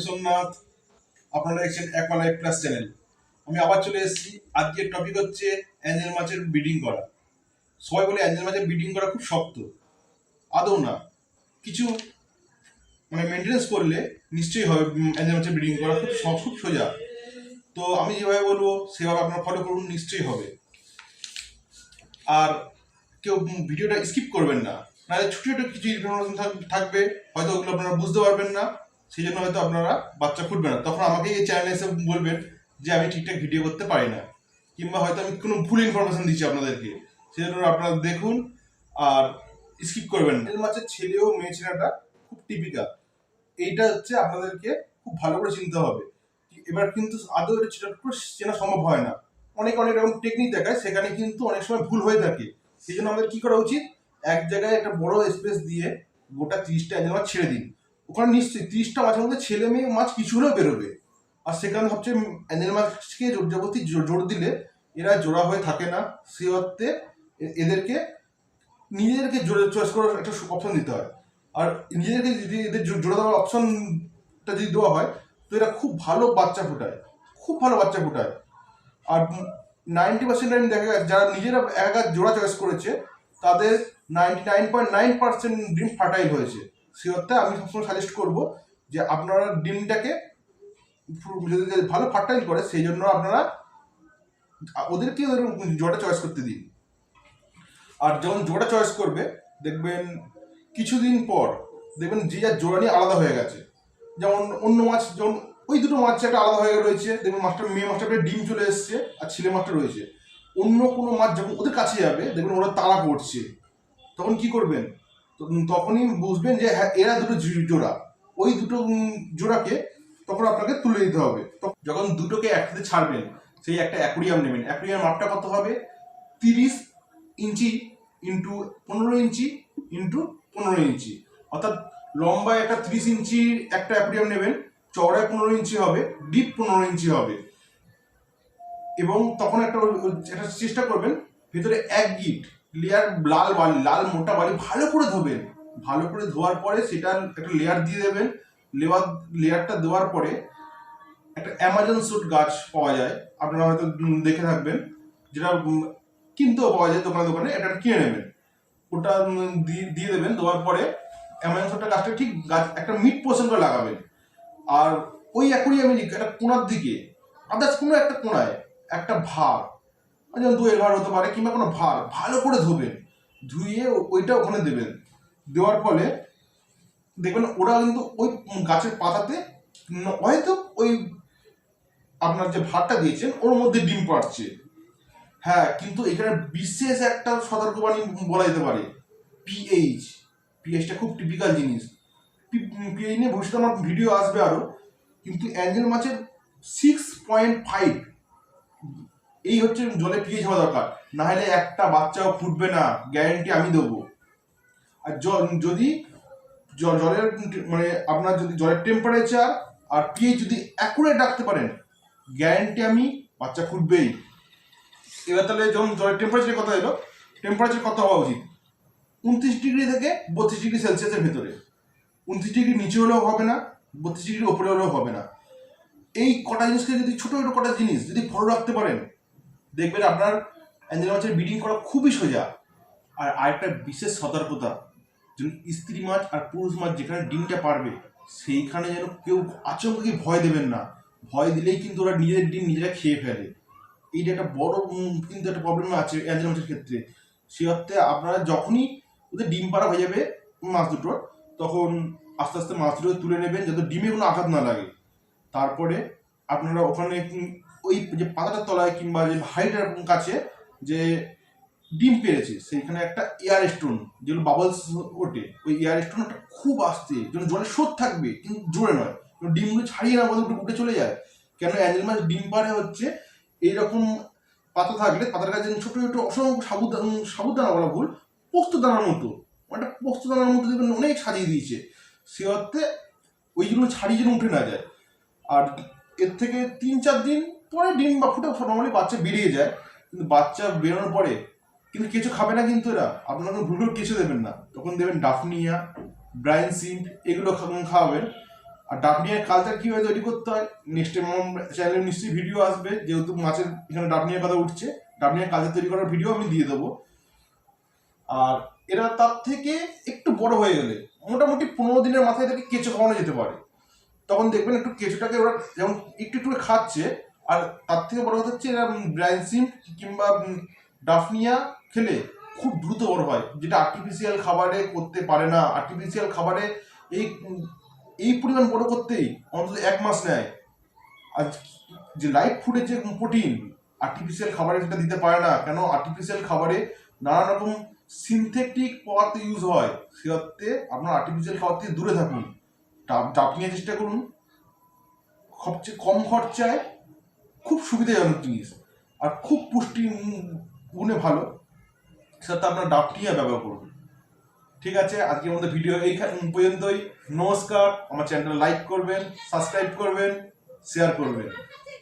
আমি সোমনাথ, আপনারা দেখছেন অ্যাকোয়া লাইফ প্লাস চ্যানেল। আমি আবার চলে এসেছি। আজকের টপিক হচ্ছে অ্যাঞ্জেল মাছের ব্রিডিং করা। সবাই বলে অ্যাঞ্জেল মাছের ব্রিডিং করা খুব শক্ত। আদৌ না, কিছু মেনটেন্স করলে নিশ্চয়ই হবে। অ্যাঞ্জেল মাছের ব্রিডিং করা খুব সোজা। তো আমি যেভাবে বলবো সেভাবে আপনারা ফলো করুন, নিশ্চয়ই হবে। আর কেউ ভিডিওটা স্কিপ করবেন না, নাহলে ছোটো ছোটো কিছু ইনফরমেশন থাকবে, হয়তো ওগুলো আপনারা বুঝতে পারবেন না, সেই জন্য হয়তো আপনারা বাচ্চা ফুটবে না। তখন আমাকে এই চ্যানেলে এসে বলবেন যে আমি ঠিকঠাক ভিডিও করতে পারি না, কিংবা হয়তো আমি কোনো ভুল ইনফরমেশন দিচ্ছি আপনাদেরকে। সেই জন্য আপনারা দেখুন আর স্কিপ করবেন না। মাছের ছেলে ও মেয়ে ছেলেটা খুব টিপিক্যাল, এইটা হচ্ছে আপনাদেরকে খুব ভালো করে চিনতে হবে। এবার কিন্তু আদৌ এটা চেনা সম্ভব হয় না, অনেক অনেক রকম টেকনিক দেখায়, সেখানে কিন্তু অনেক সময় ভুল হয়ে থাকে। সেই জন্য আমাদের কি করা উচিত, এক জায়গায় একটা বড় স্পেস দিয়ে গোটা 30টা অ্যাঞ্জেল মাছ ছেড়ে দিন। ওখানে নিশ্চয়ই 30টা মাছের মধ্যে ছেলে মেয়ে মাছ কিছু হলেও বেরোবে। আর সেখানে হচ্ছে অ্যাঞ্জেল মাছকে জবরদস্তি জোর দিলে এরা জোড়া হয়ে থাকে না। সে অর্থে এদেরকে নিজেদেরকে জোরে চয়েস করার একটা অপশন দিতে হয়। আর নিজেদেরকে যদি এদের জোড়া দেওয়ার অপশনটা যদি দেওয়া হয়, তো এরা খুব ভালো বাচ্চা ফোটায়, খুব ভালো বাচ্চা ফোটায়। আর 90% টাইম দেখা গেছে যারা নিজেরা একা জোড়া চয়েস করেছে তাদের 99.9% ডিম ফার্টাইল হয়েছে। সেই অর্থে আমি সবসময় সাজেস্ট করবো যে আপনারা ডিমটাকে যদি ভালো ফার্টাইল করে, সেই জন্য আপনারা ওদেরকে জোড়াটা চয়েস করতে দিন। আর যখন জোড়া চয়েস করবে দেখবেন কিছুদিন পর দেখবেন যে যার জোড়া নিয়ে আলাদা হয়ে গেছে। যেমন অন্য মাছ, যেমন ওই দুটো মাছ একটা আলাদা হয়ে রয়েছে, দেখবেন মাছটা মেয়ে মাছটা ডিম চলে এসছে আর ছেলে মাছটা রয়েছে। অন্য কোনো মাছ যখন ওদের কাছে যাবে দেখবেন ওরা তাড়া করছে, তখন কি করবেন, তখনই বুঝবেন যে হ্যাঁ এরা দুটো জোড়া। ওই দুটো জোড়াকে তখন আপনাকে তুলে দিতে হবে। যখন দুটোকে একসাথে ছাড়বেন, সেই একটা অ্যাকুরিয়াম নেবেন। অ্যাকুরিয়াম মাপটা কত হবে, 30 ইঞ্চি ইন্টু 15 ইঞ্চি ইন্টু 15 ইঞ্চি, অর্থাৎ লম্বায় একটা 30 ইঞ্চির একটা অ্যাকুরিয়াম নেবেন, চওড়ায় 15 ইঞ্চি হবে, ডিপ 15 ইঞ্চি হবে। এবং তখন একটা চেষ্টা করবেন ভেতরে 1 গিট লেয়ার লাল মোটা বালি ভালো করে ধোবেন। ভালো করে ধোয়ার পরে সেটা একটা লেয়ার দিয়ে দেবেন। লেয়ারটা দেওয়ার পরে একটা অ্যামাজন সুট গাছ পাওয়া যায়, আপনারা হয়তো দেখে থাকবেন, যেটা কিনতেও পাওয়া যায় দোকানে, এটা কিনে নেবেন। ওটা দিয়ে দেবেন। দেওয়ার পরে অ্যামাজন সুটটা গাছটা ঠিক গাছ একটা মিড পোর্শন করে লাগাবেন। আর ওই অ্যাকুরিয়ামে একটা কোনার দিকে, আদার্স কোনো একটা কোনায় একটা ভার, যেমন দইয়ের ভার হতে পারে, কিংবা কোনো ভার ভালো করে ধোবেন। ধুয়ে ওইটা ওখানে দেবেন। দেওয়ার ফলে দেখবেন ওরা কিন্তু ওই গাছের পাতাতে হয়তো ওই আপনার যে ভাতটা দিয়েছেন ওর মধ্যে ডিম পাড়ছে। হ্যাঁ, কিন্তু এখানে বিশেষ একটা সতর্কবাণী বলা যেতে পারে, পিএইচটা খুব টিপিক্যাল জিনিস। পিএইচ নিয়ে ভবিষ্যতে আমার ভিডিও আসবে আরও, কিন্তু অ্যাঞ্জেল মাছের 6.5 এই হচ্ছে জলে পিএইচ হওয়া দরকার, না হলে একটা বাচ্চাও ফুটবে না, গ্যারেন্টি আমি দেবো। আর যদি জলের আপনার যদি জলের টেম্পারেচার আর পিএইচ যদি অ্যাকুরেট রাখতে পারেন, গ্যারেন্টি আমি বাচ্চা ফুটবেই। এবার তাহলে যখন জলের টেম্পারেচারের কথা এলো, টেম্পারেচার কত হওয়া উচিত, 29 ডিগ্রি থেকে 32 ডিগ্রি সেলসিয়াসের ভেতরে। 29 ডিগ্রি নিচে হলেও হবে না, 32 ডিগ্রি ওপরে হলেও হবে না। এই কটা জিনিসকে যদি ছোটো ছোটো কটা জিনিস যদি ফলো রাখতে পারেন, দেখবেন আপনার অ্যাঞ্জেল মাছের ব্রিডিং করা খুবই সোজা। আর আরেকটা বিশেষ সতর্কতা, যেন স্ত্রী মাছ আর পুরুষ মাছ যেখানে ডিমটা পারবে সেইখানে যেন কেউ আচমকা ভয় দেবেন না। ভয় দিলেই কিন্তু ওরা নিজেদের ডিম নিজেরা খেয়ে ফেলে। এইটা একটা বড় কিন্তু একটা প্রবলেম আছে অ্যাঞ্জেল মাছের ক্ষেত্রে। সে অর্থে আপনারা যখনই ওদের ডিম পাড়া হয়ে যাবে মাছ দুটোর, তখন আস্তে আস্তে মাছ দুটো তুলে নেবেন যাতে ডিমে কোনো আঘাত না লাগে। তারপরে আপনারা ওখানে ওই যে পাতাটার তলায় কিংবা যে হাইটের কাছে যে ডিম পেরেছে সেইখানে একটা এয়ার স্টোন, যেগুলো বাবলস ওঠে, ওই এয়ার স্টোনটা খুব আস্তে, যেন জলে স্রোত থাকবে কিন্তু জোরে নয়, ডিমগুলো ছাড়িয়ে না বলে উঠে চলে যায়। কেন অ্যাঞ্জেল মাছ ডিম পাড়ে হচ্ছে এইরকম পাতা থাকলে, পাতার কাছে ছোটো ছোটো অসংখ্য সাবুদানা বলা ভুল, পোস্তদানার মতো, একটা পোস্তদানার মতো দেখবেন অনেক সাজিয়ে দিয়েছে। সে অর্থে ওইগুলো ছাড়িয়ে যেন উঠে না যায়। আর এর থেকে 3-4 দিন পরে ডিম বা ফুটে নর্মালি বাচ্চা বেরিয়ে যায়। কিন্তু বাচ্চা বেরোনোর পরে কিন্তু কিছু খাবে না, কিন্তু এরা আপনাকে ভুল কিছু দেবেন না। তখন দেবেন ডাফনিয়া, ব্রাইন সিড, এগুলো খাওয়াবেন। আর ডাবনিয়ার কালচার কীভাবে তৈরি করতে হয় নেক্সট টাইম চ্যানেলে নিশ্চয়ই ভিডিও আসবে, যেহেতু মাছের এখানে ডাবনিয়ার কথা উঠছে, ডাবনিয়ার কালচার তৈরি করার ভিডিও আমি দিয়ে দেবো। আর এরা তার থেকে একটু বড় হয়ে গেলে মোটামুটি 15 দিনের মাথায় এদেরকে কেঁচো খাওয়ানো যেতে পারে। তখন দেখবেন একটু কেঁচোটাকে ওরা যেমন একটু একটু খাচ্ছে, আর তার থেকে বড় কথা হচ্ছে এরা ব্রাইন কিংবা ডাফনিয়া খেলে খুব দ্রুত বড় হয়, যেটা আর্টিফিশিয়াল খাবারে করতে পারে না। আর্টিফিশিয়াল খাবারে এই এই পরিমাণ বড় করতেই অন্তত 1 মাস নেয়। আর যে লাইভ ফুডের যে প্রোটিন আর্টিফিশিয়াল খাবারে সেটা দিতে পারে না, কেন আর্টিফিশিয়াল খাবারে নানা রকম সিনথেটিক পদার্থ ইউজ হয়। সেক্ষেত্রে আপনার আর্টিফিশিয়াল খাবার থেকে দূরে থাকুন, ডাবনিয়া চেষ্টা করুন। সবচেয়ে কম খরচায় খুব সুবিধাজনক জিনিস আর খুব পুষ্টি গুণে ভালো, সেটা আপনার ডাবনিয়া ব্যবহার করুন। ঠিক আছে, আজকের মধ্যে ভিডিও এই পর্যন্তই। নমস্কার। আমার চ্যানেলটা লাইক করবেন, সাবস্ক্রাইব করবেন, শেয়ার করবেন।